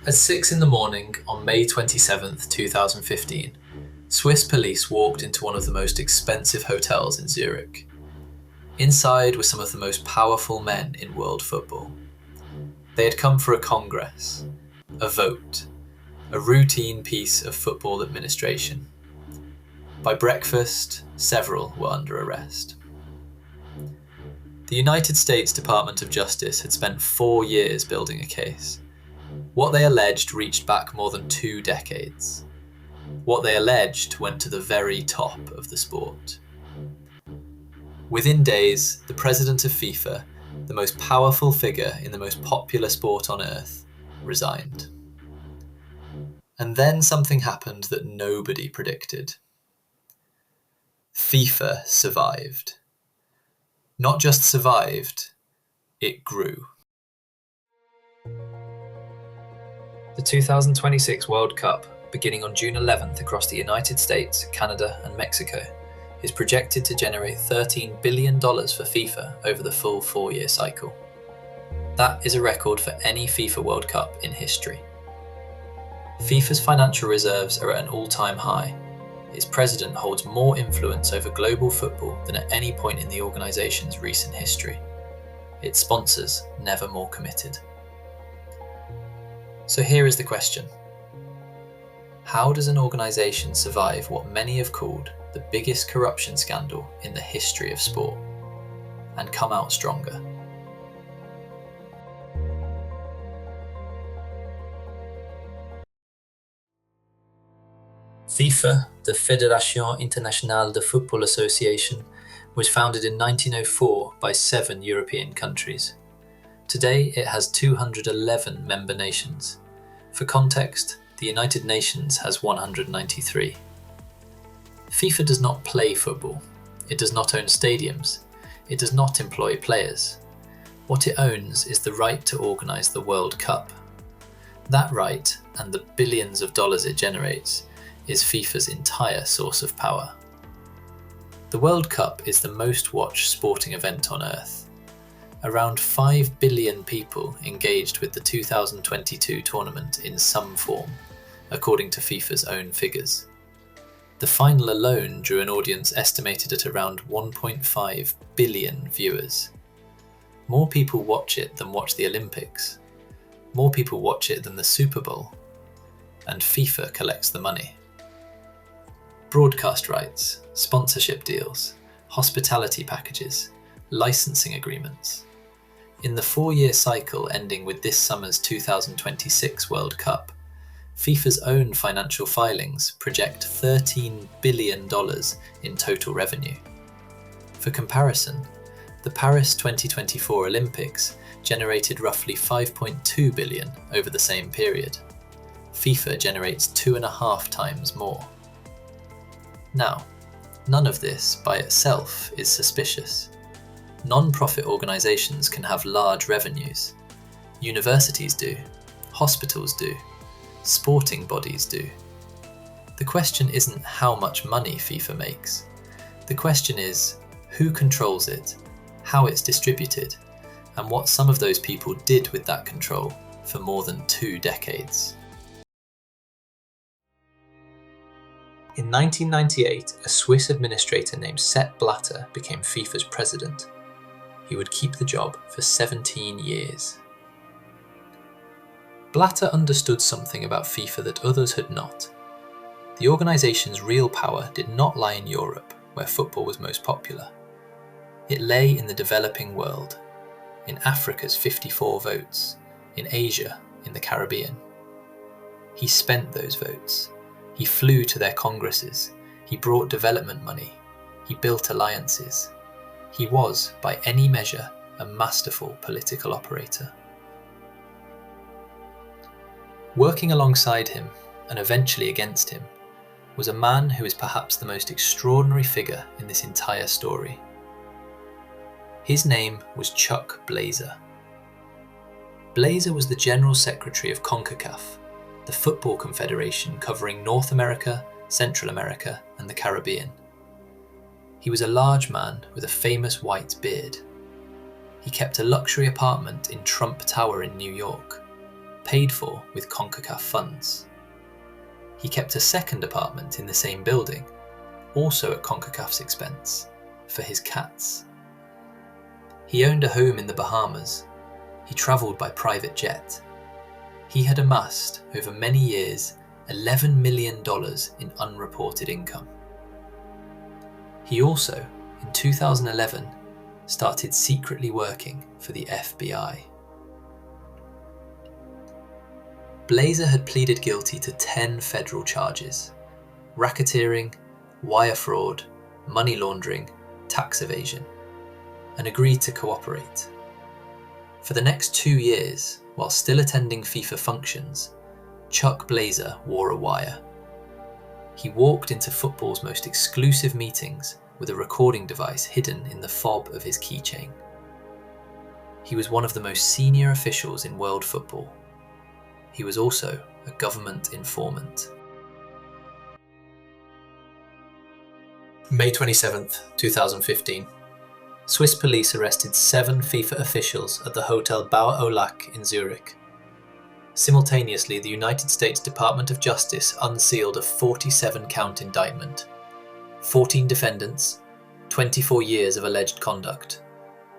At 6 in the morning on May 27th, 2015, Swiss police walked into one of the most expensive hotels in Zurich. Inside were some of the most powerful men in world football. They had come for a congress, a vote, a routine piece of football administration. By breakfast, several were under arrest. The United States Department of Justice had spent 4 years building a case. What they alleged reached back more than 2 decades. What they alleged went to the very top of the sport. Within days, the president of FIFA, the most powerful figure in the most popular sport on earth, resigned. And then something happened that nobody predicted. FIFA survived. Not just survived, it grew. The 2026 World Cup, beginning on June 11th across the United States, Canada and Mexico, is projected to generate $13 billion for FIFA over the full 4-year cycle. That is a record for any FIFA World Cup in history. FIFA's financial reserves are at an all-time high. Its president holds more influence over global football than at any point in the organisation's recent history. Its sponsors never more committed. So here is the question. How does an organisation survive what many have called the biggest corruption scandal in the history of sport, and come out stronger? FIFA, the Fédération Internationale de Football Association, was founded in 1904 by 7 European countries. Today it has 211 member nations. For context, the United Nations has 193. FIFA does not play football. It does not own stadiums. It does not employ players. What it owns is the right to organise the World Cup. That right, and the billions of dollars it generates, is FIFA's entire source of power. The World Cup is the most watched sporting event on Earth. Around 5 billion people engaged with the 2022 tournament in some form, according to FIFA's own figures. The final alone drew an audience estimated at around 1.5 billion viewers. More people watch it than watch the Olympics. More people watch it than the Super Bowl. And FIFA collects the money. Broadcast rights, sponsorship deals, hospitality packages, licensing agreements. In the 4-year cycle ending with this summer's 2026 World Cup, FIFA's own financial filings project $13 billion in total revenue. For comparison, the Paris 2024 Olympics generated roughly $5.2 billion over the same period. FIFA generates 2.5 times more. Now, none of this by itself is suspicious. Non-profit organisations can have large revenues. Universities do. Hospitals do. Sporting bodies do. The question isn't how much money FIFA makes. The question is who controls it, how it's distributed, and what some of those people did with that control for more than 2 decades. In 1998, a Swiss administrator named Sepp Blatter became FIFA's president. He would keep the job for 17 years. Blatter understood something about FIFA that others had not. The organisation's real power did not lie in Europe, where football was most popular. It lay in the developing world, in Africa's 54 votes, in Asia, in the Caribbean. He spent those votes. He flew to their congresses. He brought development money. He built alliances. He was, by any measure, a masterful political operator. Working alongside him, and eventually against him, was a man who is perhaps the most extraordinary figure in this entire story. His name was Chuck Blazer. Blazer was the General Secretary of CONCACAF, the football confederation covering North America, Central America, and the Caribbean. He was a large man with a famous white beard. He kept a luxury apartment in Trump Tower in New York. paid for with CONCACAF funds. He kept a second apartment in the same building, also at CONCACAF's expense, for his cats. He owned a home in the Bahamas. He travelled by private jet. He had amassed, over many years, $11 million in unreported income. He also, in 2011, started secretly working for the FBI. Blazer had pleaded guilty to 10 federal charges: racketeering, wire fraud, money laundering, tax evasion, and agreed to cooperate. For the next 2 years, while still attending FIFA functions, Chuck Blazer wore a wire. He walked into football's most exclusive meetings with a recording device hidden in the fob of his keychain. He was one of the most senior officials in world football. He was also a government informant. May 27th, 2015. Swiss police arrested 7 FIFA officials at the Hotel Bauer au Lac in Zurich. Simultaneously, the United States Department of Justice unsealed a 47-count indictment. 14 defendants, 24 years of alleged conduct,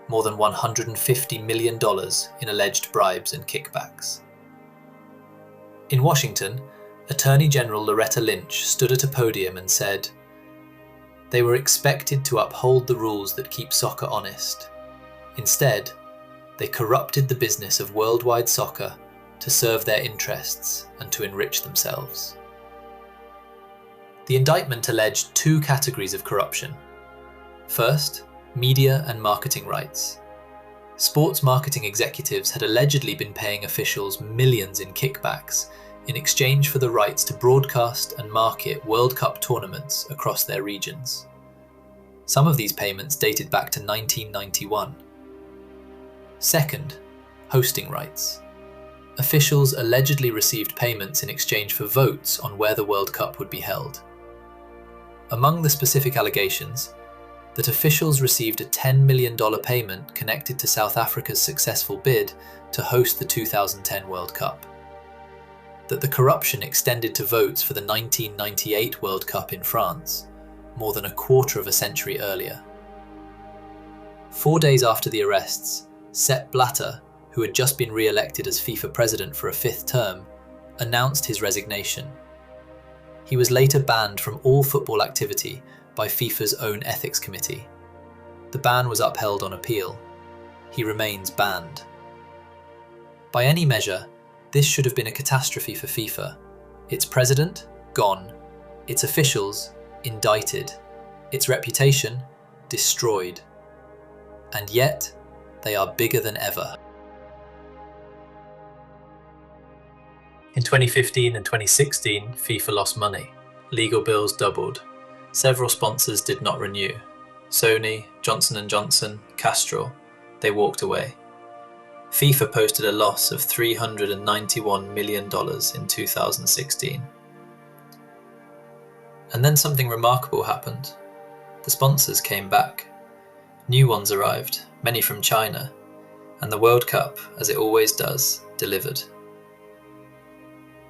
more than $150 million in alleged bribes and kickbacks. In Washington, Attorney General Loretta Lynch stood at a podium and said, "They were expected to uphold the rules that keep soccer honest. Instead, they corrupted the business of worldwide soccer to serve their interests and to enrich themselves." The indictment alleged 2 categories of corruption. First, media and marketing rights. Sports marketing executives had allegedly been paying officials millions in kickbacks in exchange for the rights to broadcast and market World Cup tournaments across their regions. Some of these payments dated back to 1991. Second, hosting rights. Officials allegedly received payments in exchange for votes on where the World Cup would be held. Among the specific allegations, that officials received a $10 million payment connected to South Africa's successful bid to host the 2010 World Cup. That the corruption extended to votes for the 1998 World Cup in France, more than a quarter of a century earlier. 4 days after the arrests, Sepp Blatter, who had just been re-elected as FIFA president for a 5th term, announced his resignation. He was later banned from all football activity by FIFA's own ethics committee. The ban was upheld on appeal. He remains banned. By any measure, this should have been a catastrophe for FIFA. Its president, gone. Its officials, indicted. Its reputation, destroyed. And yet, they are bigger than ever. In 2015 and 2016, FIFA lost money. Legal bills doubled. Several sponsors did not renew. Sony, Johnson & Johnson, Castrol, they walked away. FIFA posted a loss of $391 million in 2016. And then something remarkable happened. The sponsors came back. New ones arrived, many from China, and the World Cup, as it always does, delivered.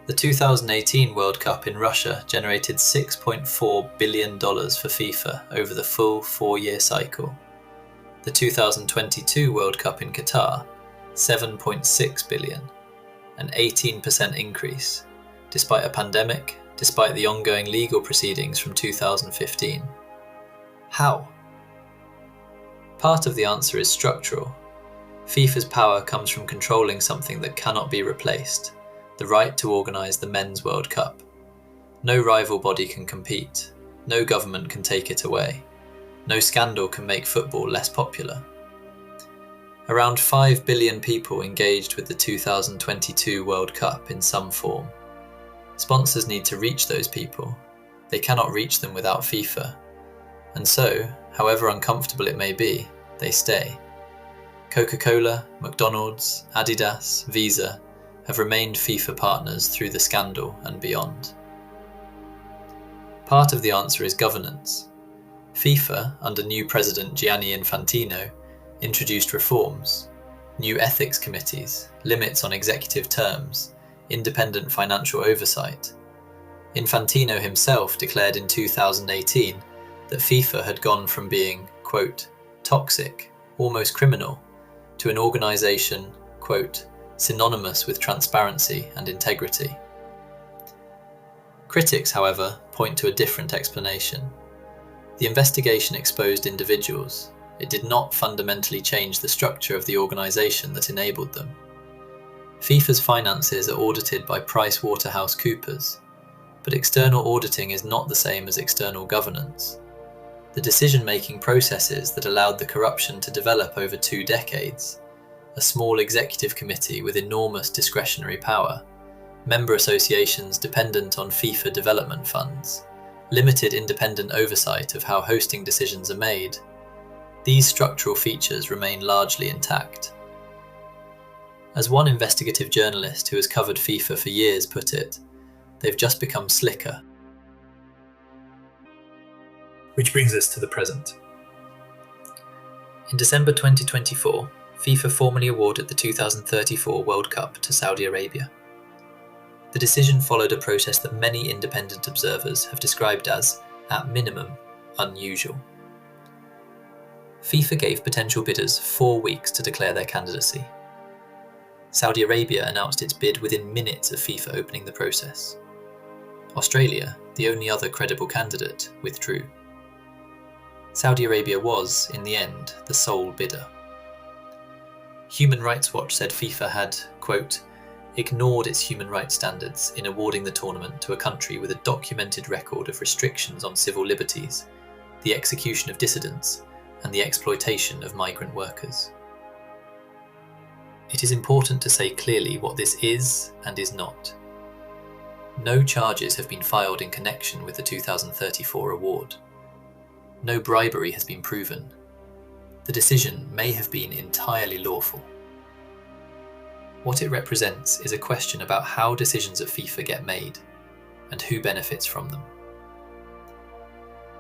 The 2018 World Cup in Russia generated $6.4 billion for FIFA over the full 4-year cycle. The 2022 World Cup in Qatar, $7.6 billion, an 18% increase, despite a pandemic, despite the ongoing legal proceedings from 2015. How? Part of the answer is structural. FIFA's power comes from controlling something that cannot be replaced: the right to organise the Men's World Cup. No rival body can compete. No government can take it away. No scandal can make football less popular. Around 5 billion people engaged with the 2022 World Cup in some form. Sponsors need to reach those people. They cannot reach them without FIFA. And so, however uncomfortable it may be, they stay. Coca-Cola, McDonald's, Adidas, Visa have remained FIFA partners through the scandal and beyond. Part of the answer is governance. FIFA, under new president Gianni Infantino, introduced reforms. new ethics committees, limits on executive terms, independent financial oversight. Infantino himself declared in 2018 that FIFA had gone from being, quote, toxic, almost criminal, to an organisation, quote, synonymous with transparency and integrity. Critics, however, point to a different explanation. The investigation exposed individuals. It did not fundamentally change the structure of the organisation that enabled them. FIFA's finances are audited by PricewaterhouseCoopers, but external auditing is not the same as external governance. The decision-making processes that allowed the corruption to develop over 2 decades, a small executive committee with enormous discretionary power, member associations dependent on FIFA development funds, limited independent oversight of how hosting decisions are made, these structural features remain largely intact. As one investigative journalist who has covered FIFA for years put it, they've just become slicker. Which brings us to the present. In December 2024, FIFA formally awarded the 2034 World Cup to Saudi Arabia. The decision followed a process that many independent observers have described as, at minimum, unusual. FIFA gave potential bidders 4 weeks to declare their candidacy. Saudi Arabia announced its bid within minutes of FIFA opening the process. Australia, the only other credible candidate, withdrew. Saudi Arabia was, in the end, the sole bidder. Human Rights Watch said FIFA had, quote, ignored its human rights standards in awarding the tournament to a country with a documented record of restrictions on civil liberties, the execution of dissidents, and the exploitation of migrant workers. It is important to say clearly what this is and is not. No charges have been filed in connection with the 2034 award. No bribery has been proven. The decision may have been entirely lawful. What it represents is a question about how decisions at FIFA get made, and who benefits from them.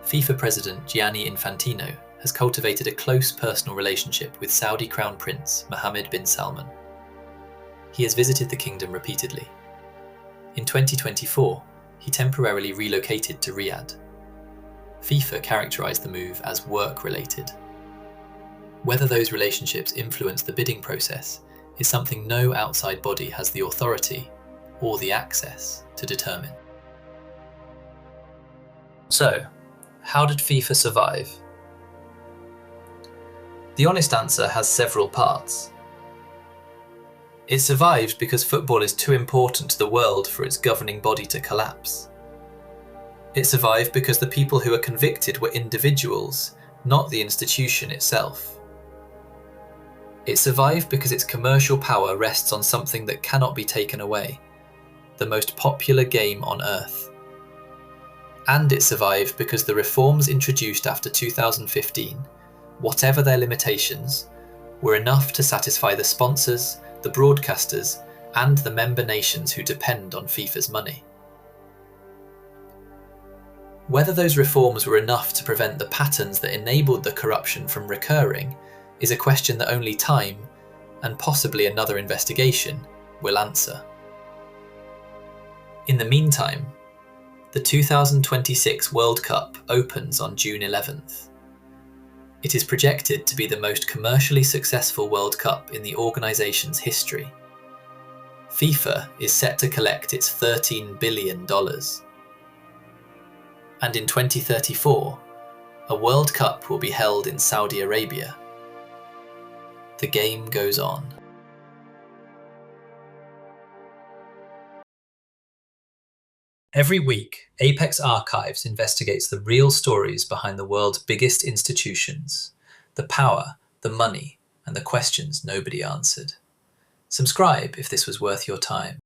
FIFA President Gianni Infantino has cultivated a close personal relationship with Saudi Crown Prince Mohammed bin Salman. He has visited the kingdom repeatedly. In 2024, he temporarily relocated to Riyadh. FIFA characterised the move as work-related. Whether those relationships influence the bidding process is something no outside body has the authority or the access to determine. So, how did FIFA survive? The honest answer has several parts. It survived because football is too important to the world for its governing body to collapse. It survived because the people who were convicted were individuals, not the institution itself. It survived because its commercial power rests on something that cannot be taken away, the most popular game on earth. And it survived because the reforms introduced after 2015, whatever their limitations, were enough to satisfy the sponsors, the broadcasters, and the member nations who depend on FIFA's money. Whether those reforms were enough to prevent the patterns that enabled the corruption from recurring is a question that only time, and possibly another investigation, will answer. In the meantime, the 2026 World Cup opens on June 11th. It is projected to be the most commercially successful World Cup in the organisation's history. FIFA is set to collect its $13 billion. And in 2034, a World Cup will be held in Saudi Arabia. The game goes on. Every week, Apex Archives investigates the real stories behind the world's biggest institutions, the power, the money, and the questions nobody answered. Subscribe if this was worth your time.